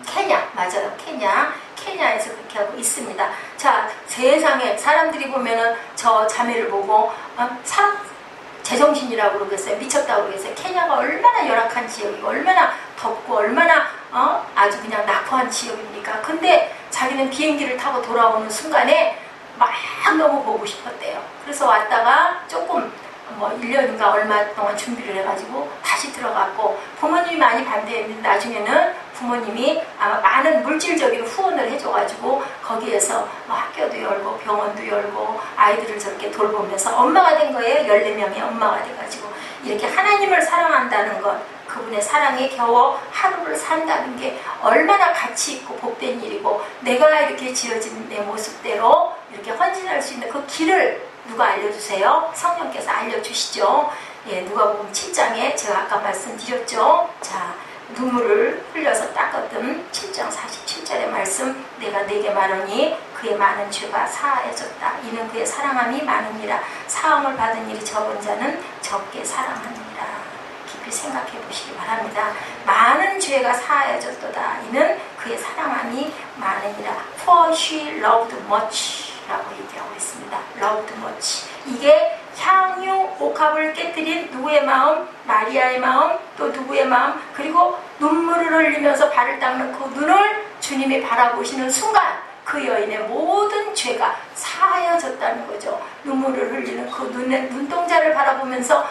Speaker 1: 케냐 맞아요. 케냐에서 그렇게 하고 있습니다. 자, 세상에 사람들이 보면은 저 자매를 보고 제정신이라고 그러겠어요. 미쳤다고 그러겠어요. 케냐가 얼마나 열악한 지역이고 얼마나 덥고 얼마나 아주 그냥 낙후한 지역입니까? 근데 자기는 비행기를 타고 돌아오는 순간에 막 너무 보고 싶었대요. 그래서 왔다가 조금 1년인가 얼마 동안 준비를 해가지고 다시 들어갔고, 부모님이 많이 반대했는데 나중에는 부모님이 아마 많은 물질적인 후원을 해줘가지고 거기에서 학교도 열고 병원도 열고 아이들을 저렇게 돌보면서 엄마가 된 거예요. 14명의 엄마가 돼가지고. 이렇게 하나님을 사랑한다는 것, 그분의 사랑에 겨워 하루를 산다는 게 얼마나 가치 있고 복된 일이고, 내가 이렇게 지어진 내 모습대로 이렇게 헌신할 수 있는 그 길을 누가 알려주세요? 성령께서 알려주시죠. 예, 누가복음 7장에 제가 아까 말씀드렸죠. 자, 눈물을 흘려서 닦았던 7장 47절의 말씀, 내가 네게 말하니 그의 많은 죄가 사하여졌다. 이는 그의 사랑함이 많으니라. 사함을 받은 일이 적은 자는 적게 사랑하느니라. 깊이 생각해 보시기 바랍니다. 많은 죄가 사하여졌도다. 이는 그의 사랑함이 많으니라. For she loved much 라고 얘기하고 있습니다. loved much. 이게 향유 옥합을 깨뜨린 누구의 마음? 마리아의 마음, 또 누구의 마음? 그리고 눈물을 흘리면서 발을 닦는 그 눈을 주님이 바라보시는 순간 그 여인의 모든 죄가 사하여졌다는 거죠. 눈물을 흘리는 그 눈동자를 바라보면서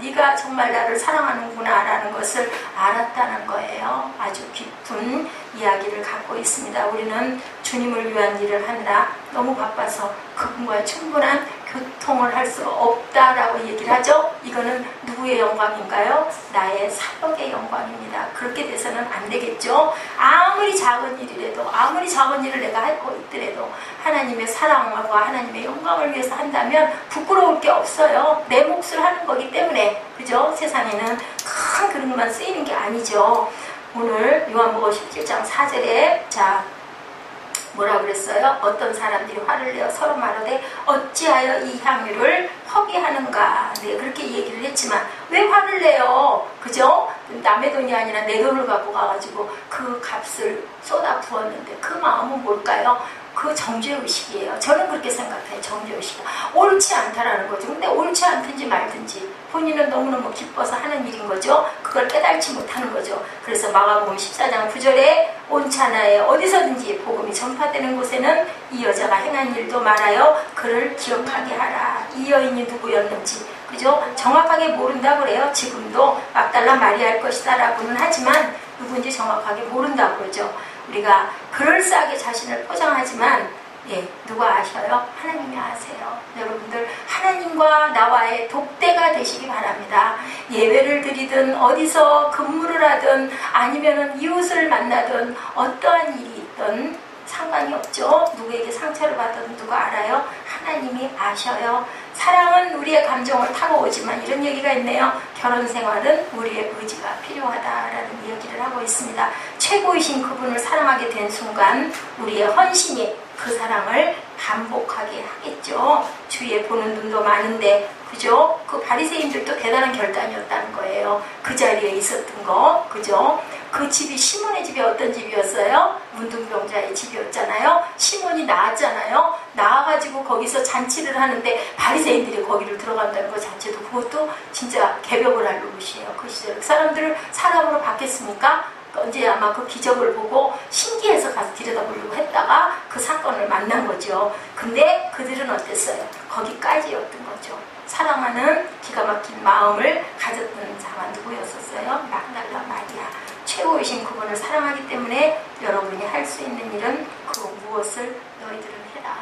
Speaker 1: 네가 정말 나를 사랑하는구나 라는 것을 알았다는 거예요. 아주 깊은 이야기를 갖고 있습니다. 우리는 주님을 위한 일을 하느라 너무 바빠서 그분과의 충분한 교통을 할 수가 없다라고 얘기를 하죠. 이거는 누구의 영광인가요? 나의 사역의 영광입니다. 그렇게 돼서는 안 되겠죠. 아무리 작은 일이라도, 아무리 작은 일을 내가 하고 있더라도 하나님의 사랑과 하나님의 영광을 위해서 한다면 부끄러울 게 없어요. 내 몫을 하는 거기 때문에, 그죠? 세상에는 큰 그런 것만 쓰이는 게 아니죠. 오늘 요한복음 17장 4절에 뭐라 그랬어요? 어떤 사람들이 화를 내어 서로 말하되 어찌하여 이 향유를 허비하는가. 네, 그렇게 얘기를 했지만 왜 화를 내요? 그죠? 남의 돈이 아니라 내 돈을 갖고 가가지고 그 값을 쏟아 부었는데 그 마음은 뭘까요? 그 정죄의식이에요. 저는 그렇게 생각해요. 정죄의식. 옳지 않다라는 거죠. 근데 옳지 않든지 말든지 본인은 너무너무 기뻐서 하는 일인 거죠. 그걸 깨달지 못하는 거죠. 그래서 마가복음 14장 9절에 온차나에 어디서든지 복음이 전파되는 곳에는 이 여자가 행한 일도 말하여 그를 기억하게 하라. 이 여인이 누구였는지, 그죠? 정확하게 모른다고 그래요. 지금도 막달라 마리아일 것이다 라고는 하지만 누군지 정확하게 모른다고 그러죠. 우리가 그럴싸하게 자신을 포장하지만 누가 아셔요? 하나님이 아세요. 여러분들 하나님과 나와의 독대가 되시기 바랍니다. 예배를 드리든 어디서 근무를 하든 아니면은 이웃을 만나든 어떠한 일이 있든 상관이 없죠. 누구에게 상처를 받든 누가 알아요? 하나님이 아셔요. 사랑은 우리의 감정을 타고 오지만 이런 얘기가 있네요. 결혼 생활은 우리의 의지가 필요하다라는 이야기를 하고 있습니다. 최고이신 그분을 사랑하게 된 순간 우리의 헌신이 그 사랑을 반복하게 하겠죠. 주위에 보는 눈도 많은데, 그죠? 그 바리새인들도 대단한 결단이었다는 거예요. 그 자리에 있었던 거, 그죠? 그 집이 시몬의 집이 어떤 집이었어요? 문둥병자의 집이었잖아요. 시몬이 나왔잖아요. 나와가지고 거기서 잔치를 하는데 바리새인들이 거기를 들어간다는 것 자체도 그것도 진짜 개벽을 할 노릇이에요. 그 시절에 그 사람들을 사람으로 받겠습니까? 언제 아마 그 기적을 보고 신기해서 가서 들여다보려고 했다가 그 사건을 만난 거죠. 근데 그들은 어땠어요? 거기까지였던 거죠. 사랑하는 기가 막힌 마음을 가졌던 자가 누구였었어요? 막달라 마리아. 최고이신 그분을 사랑하기 때문에 여러분이 할 수 있는 일은 그 무엇을 너희들은 해라.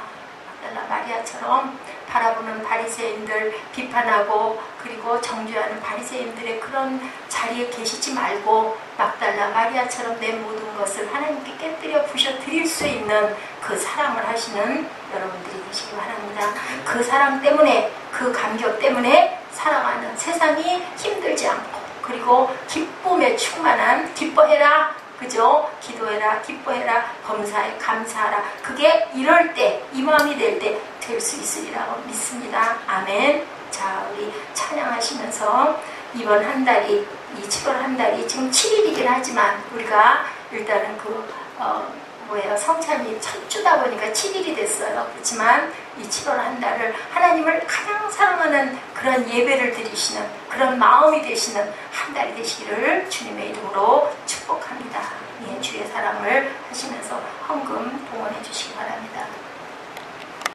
Speaker 1: 막달라 마리아처럼 바라보는 바리새인들 비판하고 그리고 정죄하는 바리새인들의 그런 자리에 계시지 말고 막달라 마리아처럼 내 모든 것을 하나님께 깨뜨려 부셔 드릴 수 있는 그 사랑을 하시는 여러분들이 되시기 바랍니다. 그 사랑 때문에, 그 감격 때문에 살아가는 세상이 힘들지 않고, 그리고 기쁨에 충만한, 기뻐해라, 그죠? 기도해라, 기뻐해라, 범사에 감사하라. 그게 이럴 때, 이 마음이 될 때 될 수 있으리라고 믿습니다. 아멘. 자, 우리 찬양하시면서 이번 한 달이 이 7월 한 달이 지금 7일이긴 하지만 우리가 일단은 성찬이 첫 주다 보니까 7일이 됐어요. 그렇지만 이 7월 한 달을 하나님을 가장 사랑하는 그런 예배를 드리시는 그런 마음이 되시는 한 달이 되시기를 주님의 이름으로 축복합니다. 예, 주의 사랑을 하시면서 헌금 동원해 주시기 바랍니다.